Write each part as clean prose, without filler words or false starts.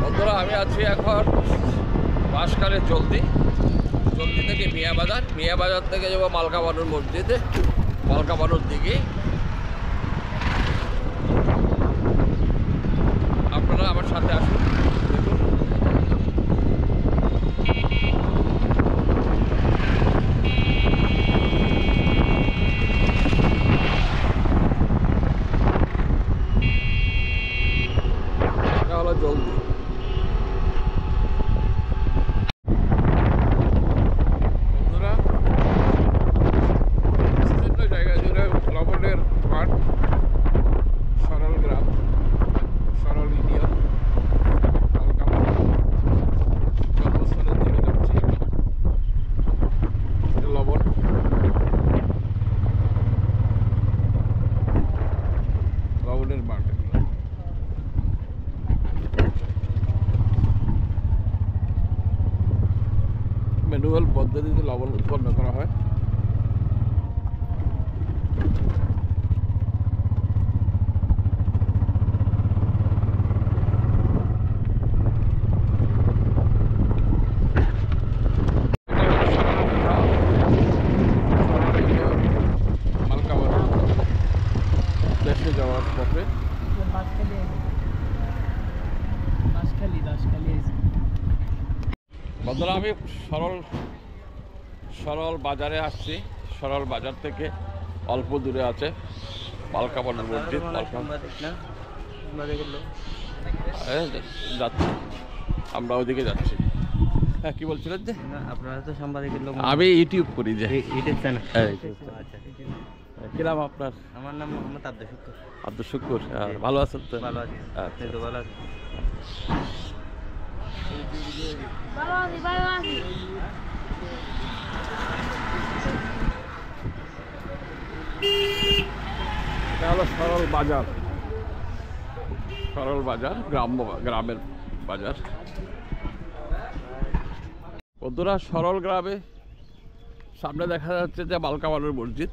বন্ধুরা আমি আছি এখন বাঁশখালীর জলদি থেকে মিয়া বাজার থেকে যাবো মালকাবানুর মসজিদে, মালকাবানুর দিকে। আপনারা আমার সাথে আসুন, দেখুন। এটা হলো জলদি। লবণের মাঠ, সরল গ্রাম, সরল ইউনিয়ন, জন্মস্থানের দিকে যাচ্ছি। লবণ লবণের মাঠ। ম্যানুয়াল পদ্ধতিতে লবণ উৎপন্ন করা হয়। দেশে যাওয়ার পথে বন্ধুরা আমি সরল বাজারে আসছি। সরল বাজার থেকে অল্প দূরে আছে মালকাবানুর মসজিদ। যাচ্ছি, আমরা ওইদিকে যাচ্ছি। হ্যাঁ, কি বলছিলেন যে আপনারা তো সাংবাদিকের লোক? আমি ইউটিউব করি, যে ইউটিউব চ্যানেল। কি নাম আপনার? আমার নাম মোহাম্মদ আব্দুল শুকুর। আব্দুল শুকুর, ভালো আছেন তো? ভালো আছি। আপনি তো ভালো আছেন? এটা হলো সরল বাজার, সরল বাজার, গ্রামের বাজার। বন্ধুরা সরল গ্রামে সামনে দেখা যাচ্ছে যে মালকাবানুর মসজিদ,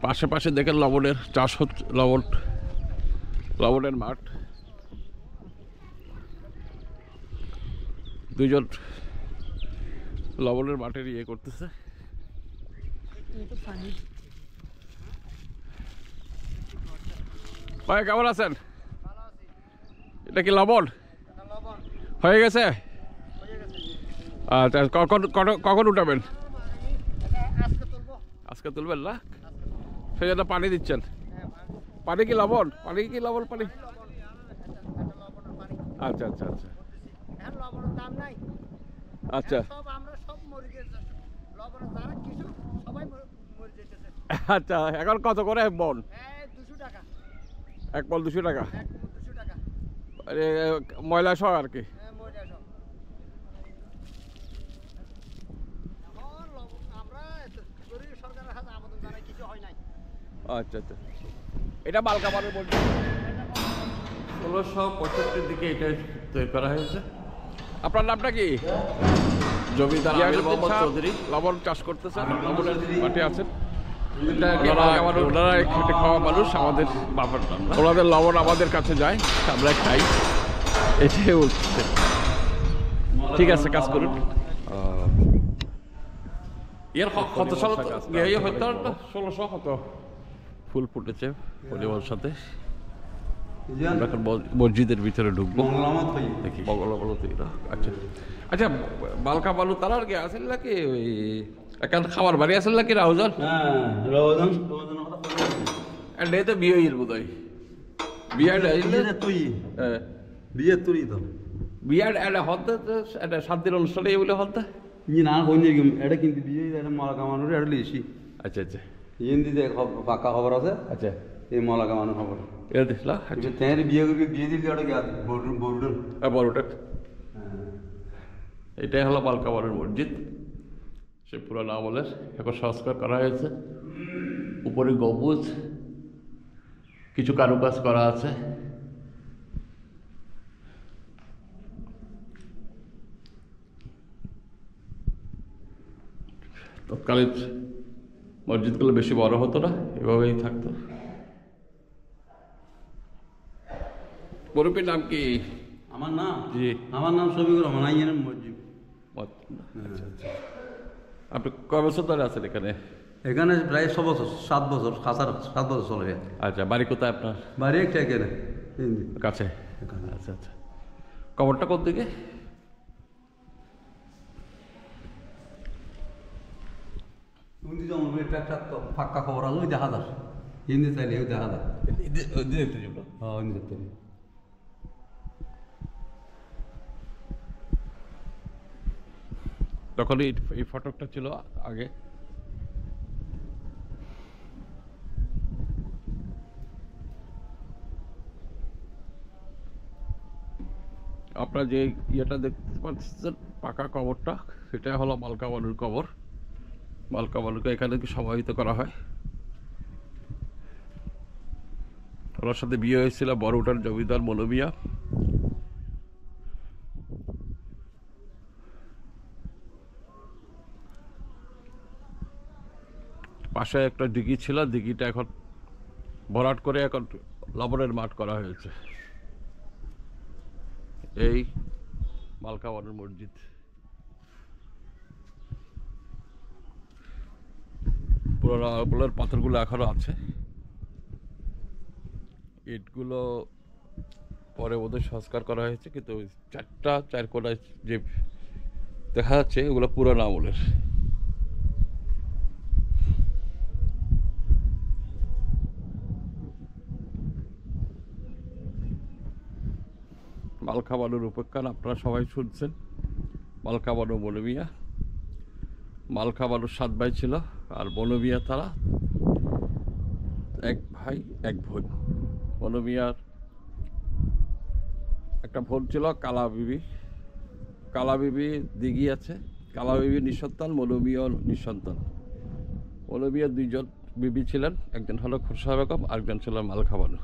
পাশে পাশে দেখেন লবণের চাষ হচ্ছে, লবণের মাঠ। দুইজন লবণের মাঠের ইয়ে করতেছে। ভাই কেমন আছেন? এটা কি লবণ হয়ে গেছে? আচ্ছা, কখন উঠাবেন? আজকে তুলবেন না? সেই জন্য পানি দিচ্ছেন? পানি কি লবণ? পানি আচ্ছা আচ্ছা আচ্ছা আচ্ছা আচ্ছা। এখন কত করে বন? 200 টাকা। এক বল 200 টাকা? ময়লা সহ আর কি? আচ্ছা আচ্ছা। এটা মালকাবানুর মসজিদ 1665 দিকে এটা তৈরি করা হয়েছে। আপনার নামটা কি? জমিদার আমির মোহাম্মদ চৌধুরী। লবণ চাষ করতেছেন, লবণের মাঠে আছেন। ওনারা খেটে খাওয়া মানুষ, আমাদের ওনাদের লবণ আমাদের কাছে যায়, আমরা খাই, এটাই উঠছে। ঠিক আছে, কাজ করুন। এর কত সাল হয়তো 1600 কত ফুল ফুটেছে পরিবার সাথে। আমরা এখন মসজিদের ভিতরে ঢুকবো, দেখি মঙ্গলবারও। আচ্ছা আচ্ছা, মালকাবানু তারা আর কি আসেন নাকি? ওই এখান খাবার বাড়ি আসেন নাকি? রাউজান তো বিয়ে হইল বোধ হয়। শান্তির অনুষ্ঠানে বলে হতে এটা কিন্তু বিয়ে মালকামানুর এটা লিখি। আচ্ছা আচ্ছা, হিন্দিতে পাক্কা খবর আছে। আচ্ছা, এই মালকামানুর খবর এটা দেখলা। বিয়ে করবি, বিয়ে দিলে বড়টা। এটাই হলো মালকাবানুর মসজিদ, সে পুরানো আমলের। এখন সংস্কার করা হয়েছে। উপরে গম্বুজ, কিছু কারুকাজ করা আছে। তৎকালীন মসজিদগুলো বেশি বড় হতো না, এভাবেই থাকতো। মুরব্বীর নাম কি? আমার নাম জি আমার নাম শফিকুর রহমান আইনের মসজিদ। আচ্ছা আচ্ছা। আপনি কয় বছর ধরে আছেন এখানে? এখানে প্রায় 6 বছর 7 বছর কাছার 7 বছর চলে। আচ্ছা, বাড়ি কোথায় আপনার? বাড়ি একটা এখানে কাছে। আচ্ছা আচ্ছা। কবরটা কোন দিকে? একটা ফাঁকা খবর আছে, ওই দেখা যায় হিন্দি চাইলে ওই দেখা যায়। হ্যাঁ ওই দেখতে পারি। তখন এই ফটকটা ছিল আগে। আপনার যে ইয়েটা দেখতে পাচ্ছেন পাকা কবরটা, সেটা হলো মালকা বানুর কবর। মালকা বানুকে এখানে সমাহিত করা হয়। ওনার সাথে বিয়ে হয়েছিল বড়উটার জমিদার মৌলমিয়া। পাশে একটা দিঘি ছিল, দিঘিটা এখন ভরাট করে এখন লবণের মাঠ করা হয়েছে। এই মালকা বানুর মসজিদ। পুরোনো আমলের পাথরগুলো এখনো আছে। ইটগুলো পরে বোধহয় সংস্কার করা হয়েছে, কিন্তু ওই চার কোনায় যে দেখা যাচ্ছে ওগুলো পুরোনো আমলের। মালকা বানুর উপাখ্যান আপনারা সবাই শুনছেন। মালকা বানু মৌলমিয়া। মালকা বানুর 7 ভাই ছিল, আর মৌলমিয়া তারা 1 ভাই 1 বোন। মৌলমিয়ার একটা বোন ছিল কালা বিবি। কালা বিবি দিঘি আছে। কালা বিবি নিঃসন্তান, মৌলমিয়া নিঃসন্তান। মৌলমিয়া 2 জন বিবি ছিলেন, একজন হলো খোরশা বেগম, আরেকজন ছিল মালকা বানু।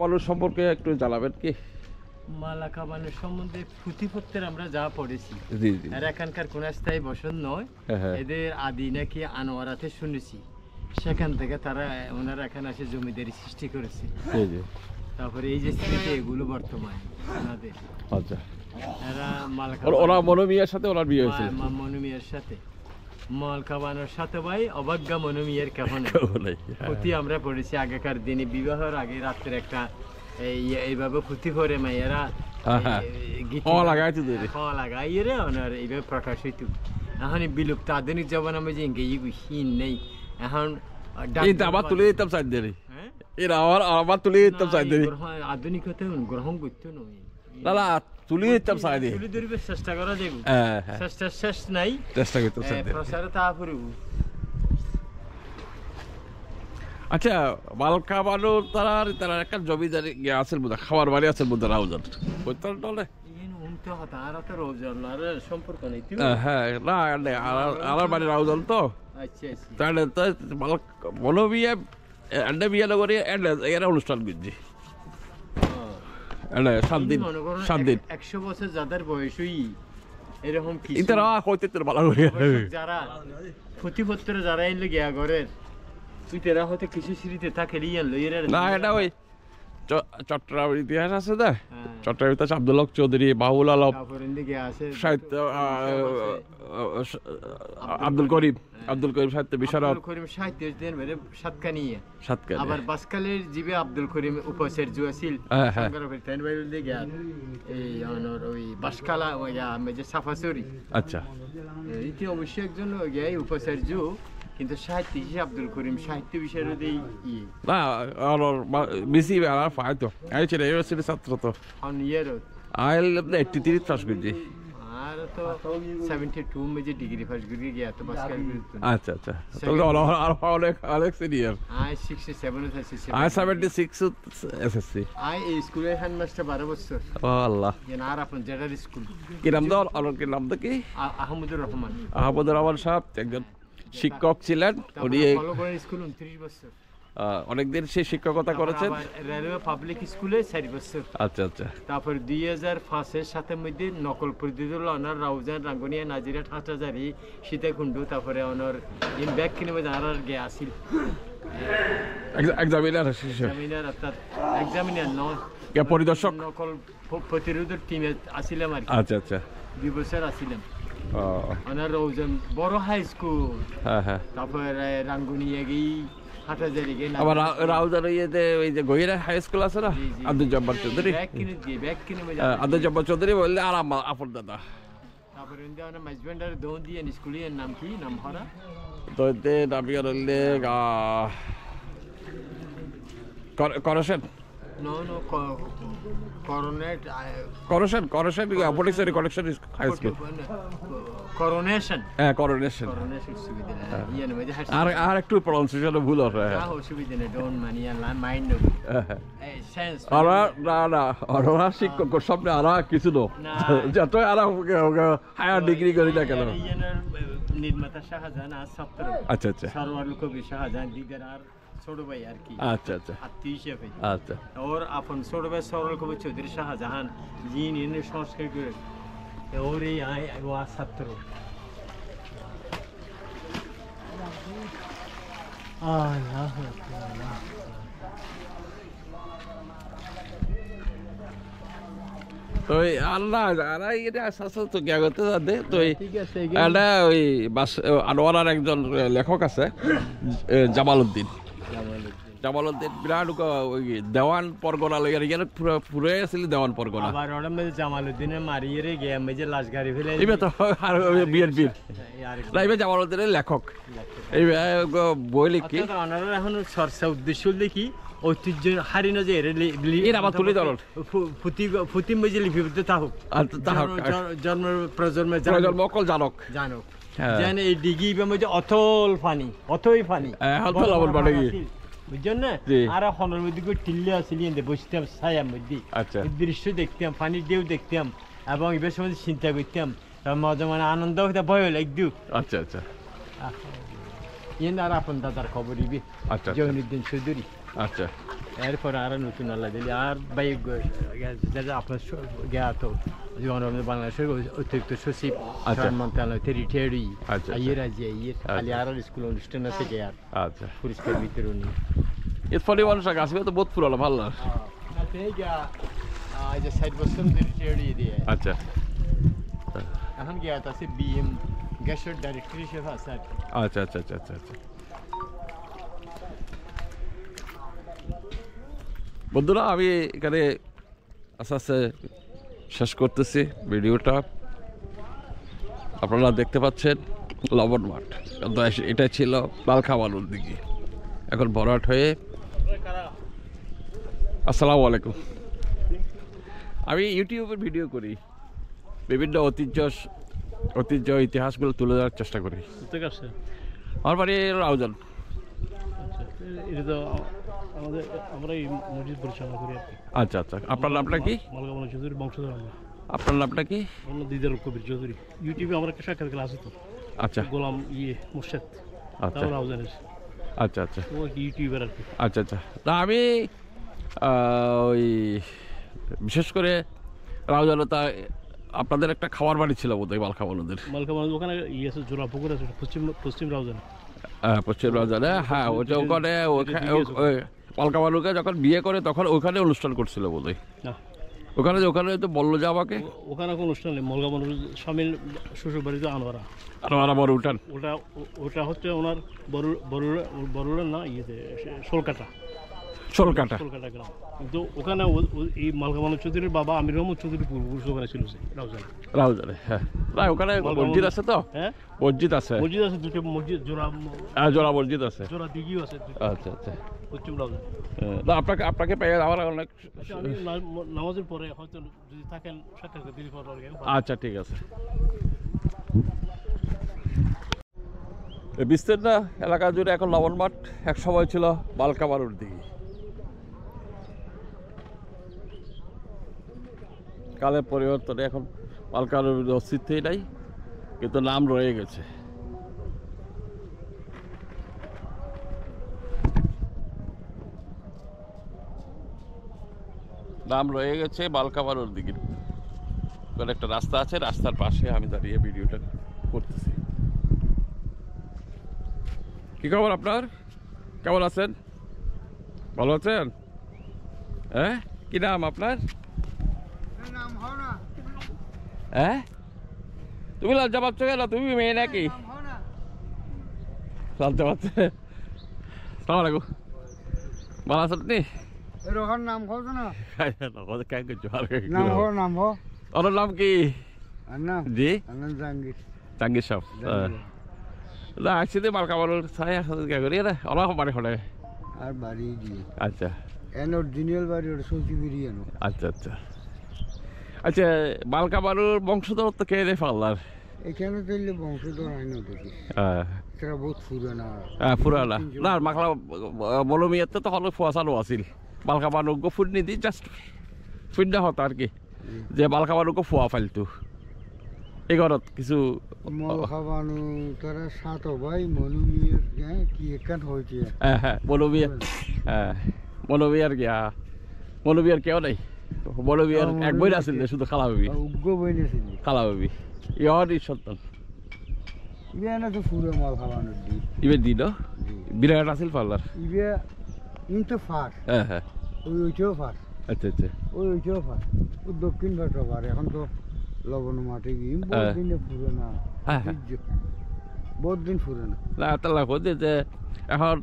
বানুর সম্পর্কে একটু জানাবেন কি? মালাকা বানুর সম্বন্ধে পুঁথিপত্রের আমরা যা পড়েছি, জি জি। আর এখানকার কোন স্থায়ী বসত নয়। হ্যাঁ। এদের আদি নাকি আনোয়ারাতে শুনেছি, সেখান থেকে তারা ওনারা এখানে এসে জমিদারি সৃষ্টি করেছে। জি জি। তারপরে এই যে স্মৃতি, এগুলো বর্তমান ওনাদের। আচ্ছা। এরা মালাকা ওরা মৌলমিয়ার সাথে ওনার বিয়ে হয়েছিল। মনুমিয়ার সাথে, মালকা বানুর সাথে ভাই অবজ্ঞা মনুমিয়ার কেমন বলে, হ্যাঁ। পুঁথি আমরা পড়েছি আগেকার দিনে। বিবাহের আগে রাত্রে একটা এইভাবে পুঁথি করে মেয়েরা লাগাই রে ওনার এইভাবে প্রকাশ হইত। এখন বিলুপ্ত আধুনিক জবান আমি যে ইন নেই এখন। আবার তুলে দিতাম চাই দেরি, এরা আবার তুলে দিতাম চাই দেরি। আধুনিকতা গ্রহণ করতে নয়, না তুলে দিতাম চাই দেরি। তুলে ধরবে চেষ্টা করা যাবে, চেষ্টা শেষ নাই, চেষ্টা করতাম চাই দেরি। প্রসারে তারপরে। আচ্ছা, মালকা বানু তারা একটা জমিদারি আছে বোধ, খাবার বাড়ি আছে বোধ, রাউজান সম্পর্ক নেই। হ্যাঁ, না আমার বাড়ি রাউজান তো। তাহলে তো মনো বিয়ে এন্ডে বিয়ে করে এরা অনুষ্ঠান করছি 7 দিন 7 দিন। 100 বছর যাদের বয়সই এরকম কি ইতারা হইতে তো ভালো যারা পুঁথিপত্র যারা এনলে গিয়া ঘরের তুইতেরা হয়তো কিছু স্মৃতি থাকে না। এটা ওই চট্টগ্রাম ইতিহাস আছে না, চট্টগ্রাম ইতিহাস আব্দুল হক চৌধুরী, বাহুল আলম, সাহিত্য আব্দুল করিম সাহিত্য বিশারদ, আবার বাসকালের জীবে আব্দুল করিম উপাচার্য আছিল। ওই বাসকালা সাফাসরি, আচ্ছা, এটি অবশ্যই একজন উপাচার্য, কিন্তু সাহিত্য হিসেবে আব্দুল করিম সাহিত্য বিষয়ের না বেশি ফায়তো আই ছিল ইউনিভার্সিটি ছাত্র তো। ইয়ের 83 পাস করছি। আর तो 72 में जो डिग्री फर्स्ट डिग्री गया तो बस कर আচ্ছা আচ্ছা তাহলে আর অনেক অনেক সিনিয়র आई 67 था 67 আই 76 এসএসসি आई স্কুলের হেডমাস্টার 12 বছর ও আল্লাহ ইয়ার আপন জেডার স্কুল কি নাম দাও আর কি নাম তো কি আহমদুর রহমান আহমদুর রহমান সাহেব একজন শিক্ষক ছিলেন উনি ফলো করেন স্কুল 29 বছর অনেকদিন সেই শিক্ষকতা করেছেন রেলওয়ে পাবলিক স্কুলে 4 বছর আচ্ছা আচ্ছা তারপর 2005 এর সাথে মধ্যে নকল প্রতিদুল অনার রাউজান রাঙ্গুনিয়া নাজিরা ঠাটাজারি সীতাকুণ্ড তারপরে অনার ইন ব্যাক কিনে জানার গে আসিল এক্সামিনার অর্থাৎ এক্সামিনার নয় পরিদর্শক নকল প্রতিরোধের টিমে আসিলাম আর আচ্ছা আচ্ছা 2 বছর আসিলাম অনার রাউজান বড় হাই স্কুল হ্যাঁ হ্যাঁ তারপর রাঙ্গুনিয়া গিয়ে হাটাজারি গে আবার রাউজান ইয়েতে ওই যে গহিরা হাই স্কুল আছে না আব্দুল জব্বার চৌধুরী ব্যাক কিনে আব্দুল জব্বার চৌধুরী বললে আর আপন দাদা তারপরে ইন্ডিয়ানা মাইজবেন্ডার দোন দিয়ে স্কুলের নাম কি নাম হরা তো এতে নামি হলে করশন নো নো করোনেট করশন পটিক্সরি কালেকশন হাই স্কুল করোনেশন হ্যাঁ করোনেশন সুবিধা ইয়ানে মধ্যে আর একটু প্রনাউন্সিয়েশন ভুল হবে হ্যাঁ সুবিধা নেই ডোন্ট মানি মাইন্ড এই সেন্স আর না আর শিক্ষক সামনে আর কিছু না যত আর হায়ার ডিগ্রি করি না কেন নির্মাতা শাহজাহান আর ছাত্র আচ্ছা আচ্ছা সরওয়ারুল কবির শাহজাহান দিদার আর ছোট ভাই আর কি আচ্ছা আচ্ছা আত্মীয় হিসেবে আচ্ছা ওর আপন ছোট ভাই সরওয়ারুল কবির চৌধুরী শাহজাহান যিনি সংস্কার করে ওর এই ছাত্র তো আল্লাহ আর এটা আস্তে তো জ্ঞা করতে যাতে তো এটা ওই আনোয়ারার একজন লেখক আছে জামালউদ্দিন বিরাট ওই দেওয়ান পরগনা লেগে গেলে পুরো আসলে দেওয়ান পরগনা আবার ওরা মধ্যে জামালউদ্দিনের মারিয়ে রে গিয়ে মেজে লাশ গাড়ি ফেলে এবার তো আর বিএনপির না এবার জামালউদ্দিনের লেখক এই বই লিখি ওনারা এখন চর্চা উদ্দেশ্য দেখি ঐতিহ্য হারিয়ে যে এর আবার তুলে ধরুন ফুতি মেজে লিপিবদ্ধ থাকুক জন্ম প্রজন্ম অকল জানক যেন এই ডিগি মধ্যে অথই ফানি বুঝছেন না আর হনের মধ্যে টিল্লে আসলি বসতাম ছায়ার মধ্যে দৃশ্য দেখতাম পানির ঢেউ দেখতাম এবং এবার সময় চিন্তা করতাম মজা মানে আনন্দ হইতে ভয় লাগতো আচ্ছা আচ্ছা ইয়ে আর আপন দাদার খবর ইবি জহিনুদ্দিন চৌধুরী আচ্ছা এরপর আর নতুন আল্লাহ দিলি আর ভাই আপনার জ্ঞাত বাংলাদেশের অতিরিক্ত সচিব মন্ত্রণালয় রিটায়ারি ইয়ে রাজি ইয়ে খালি আর স্কুল অনুষ্ঠান আছে গে আর আচ্ছা পুরস্কার বিতরণী এর ফলে মানুষ আসবে তো বহুত পুরো ভালো না যে 60 বছর রিটায়ারি দিয়ে আচ্ছা এখন জ্ঞাত আছে বিএম গ্যাসের ডাইরেক্টর হিসেবে আছে আচ্ছা আচ্ছা আচ্ছা আচ্ছা আচ্ছা বন্ধুরা আমি এখানে আস্তে আস্তে শেষ করতেছি ভিডিওটা আপনারা দেখতে পাচ্ছেন লবণ মাঠ এটা ছিল লালখামালুর দিকে এখন ভরাট হয়ে আসসালামু আলাইকুম আমি ইউটিউবের ভিডিও করি বিভিন্ন ঐতিহ্য ইতিহাসগুলো তুলে ধরার চেষ্টা করি আমার বাড়ি রাউজান এটা তো আমরা এই মসজিদ পরিচালনা করি আর কি আচ্ছা আচ্ছা আপনার নামটা কি মালকামান চৌধুরী বংশধর আমরা আপনার নামটা কি আমার দিদার কবির চৌধুরী ইউটিউবে আমার একটা সাক্ষাৎ আছে তো আচ্ছা গোলাম মুর্শেদ আচ্ছা রাউজানের আচ্ছা আচ্ছা ও ইউটিউবার আর কি আচ্ছা আচ্ছা তা আমি ওই বিশেষ করে রাউজানে তা আপনাদের একটা খাবার বাড়ি ছিল বোধহয় মালখামালুদের ওখানে ইয়ে আছে জোড়া পুকুর আছে পশ্চিম রাউজানে পশ্চিম রাউজানে হ্যাঁ ওটা ওখানে মালখামালুকে যখন বিয়ে করে তখন ওখানে অনুষ্ঠান করছিল বোধহয় ওখানে তো বললো যে আমাকে ওখানে কোনো অনুষ্ঠান নেই মালখামালুর স্বামীর শ্বশুর বাড়িতে আনোয়ারা বড় উঠান ওটা হচ্ছে ওনার বড়ুরা না ইয়েতে শোলকাটা গ্রাম কিন্তু ওখানে এই মালকামান চৌধুরীর বাবা আমির রহমদ চৌধুরী পূর্বপুরুষ ওখানে ছিল রাউজানে হ্যাঁ না ওখানে মসজিদ আছে তো হ্যাঁ মসজিদ আছে দুটো মসজিদ জোড়া মসজিদ আছে জোড়া দিঘিও আছে আচ্ছা আচ্ছা পশ্চিম রাউজান। না আপনাকে পেয়ে আমার অনেক। আচ্ছা, আমি নামাজের পরে হয়তো যদি থাকেন সাক্ষাৎ দিতে পারবেন। আচ্ছা ঠিক আছে। এই বিস্তীর্ণ এলাকা জুড়ে এখন লবণ মাঠ, এক সময় ছিল বালকা বালুর দিঘি। কালের পরিবর্তনে এখন বালকা বালুর অস্তিত্বই নাই, কিন্তু নাম রয়ে গেছে। নাম রয়ে গেছে বালকা বালুর দিঘির। একটা রাস্তা আছে, রাস্তার পাশে আমি দাঁড়িয়ে ভিডিওটা করতেছি। কি খবর আপনার? কেমন আছেন? ভালো আছেন? হ্যাঁ, কি নাম আপনার? হ্যাঁ, তুমি লজ্জা পাচ্ছ কেন? তুমি মেয়ে নাকি? লজ্জা পাচ্ছে? সালাম আলাইকুম, ভালো আছেন আপনি? নাম খোঁজ না ওর নাম কি? জি জাহাঙ্গীর সাহেব। না আসছি মালকা বালুর ছাই করি রে ওরা বাড়ি হলে আর বাড়ি গিয়ে। আচ্ছা অরিজিনাল বাড়ি ওটা সবজি বেরিয়ে। আচ্ছা আচ্ছা আচ্ছা, মালকা বালুর বংশধর তো কে রে পাল্লার? এখানে চললে বংশধর হয় না দেখি। সেটা বহুত পুরানা। হ্যাঁ পুরানা। না মাখলা মলমিয়াতে তো হলো ফুয়া চালু আছিল। বালকা বালুকে ফুট নিদি জাস্ট ফুটনা হতো আর কি, যে বালকা বালুকে ফুয়া ফাইলতো এঘৰত কিছু মলখাবানু তারা সাত ভাই মলমিয়ার কি একান হয়েছে। হ্যাঁ হ্যাঁ মলমিয়ার, হ্যাঁ মলমিয়ার গিয়া মলমিয়ার কেউ নাই। মলমিয়ার এক বই আছিল শুধু খালা ভাবি, উগ্র বই নিয়েছিল খালা ভাবি ইহর সন্তান। ইবে না তো পুরো মলখাবানুর দি ইবে দিল বিরাট আছিল পাল্লার। ইবে ইনতো ফার। হ্যাঁ হ্যাঁ ওইটাও ফার। আচ্ছা আচ্ছা ওইটাও ফার। ও দক্ষিণ ভারত ফার। এখন তো লবণ মাঠে গিয়ে বহুত দিনে পুরোনা। হ্যাঁ বহুত দিন পুরোনা। না তাহলে বলছে যে এখন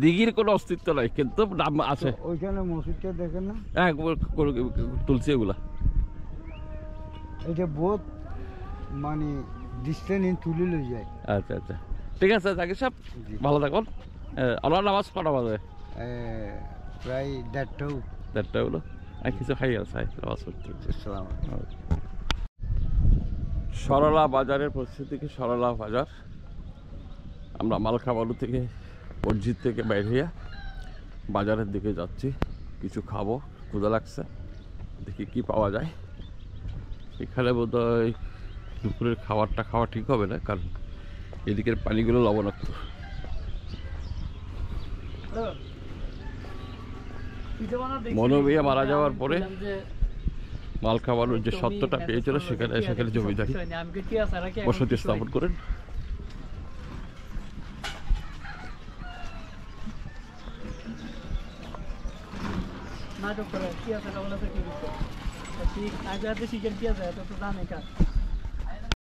দিঘির কোনো অস্তিত্ব নাই, কিন্তু নাম আছে। ওইখানে মসজিদটা দেখেন না? হ্যাঁ তুলসী এগুলা। এটা বহুত মানে ডিস্টেন্স তুলে লই যায়। আচ্ছা আচ্ছা ঠিক আছে জাকির সাহেব, ভালো থাকুন। আল্লাহ নামাজ কটা বাজে? প্রায় 1:30 হলো। আর কিছু খাই আছে নামাজ পড়তে। সরলা বাজারের পরিস্থিতি কি? সরলা বাজার, আমরা মালকা বালু থেকে মসজিদ থেকে বাইর হইয়া বাজারের দিকে যাচ্ছি, কিছু খাবো, ক্ষুধা লাগছে, দেখি কি পাওয়া যায়। এখানে বোধহয় দুপুরের খাবারটা খাওয়া ঠিক হবে না, কারণ এদিকের পানিগুলো লবণাক্ত। মনোবিয়া মারা যাওয়ার পরে মালকা বালুর যে সত্যটা পেয়েছিল সেখানে জমিদারি বসতি স্থাপন করেন। নাটক করে কি আছে, কি আছে, আজ রাতে শিখের কি আছে, তো জানে কাজ।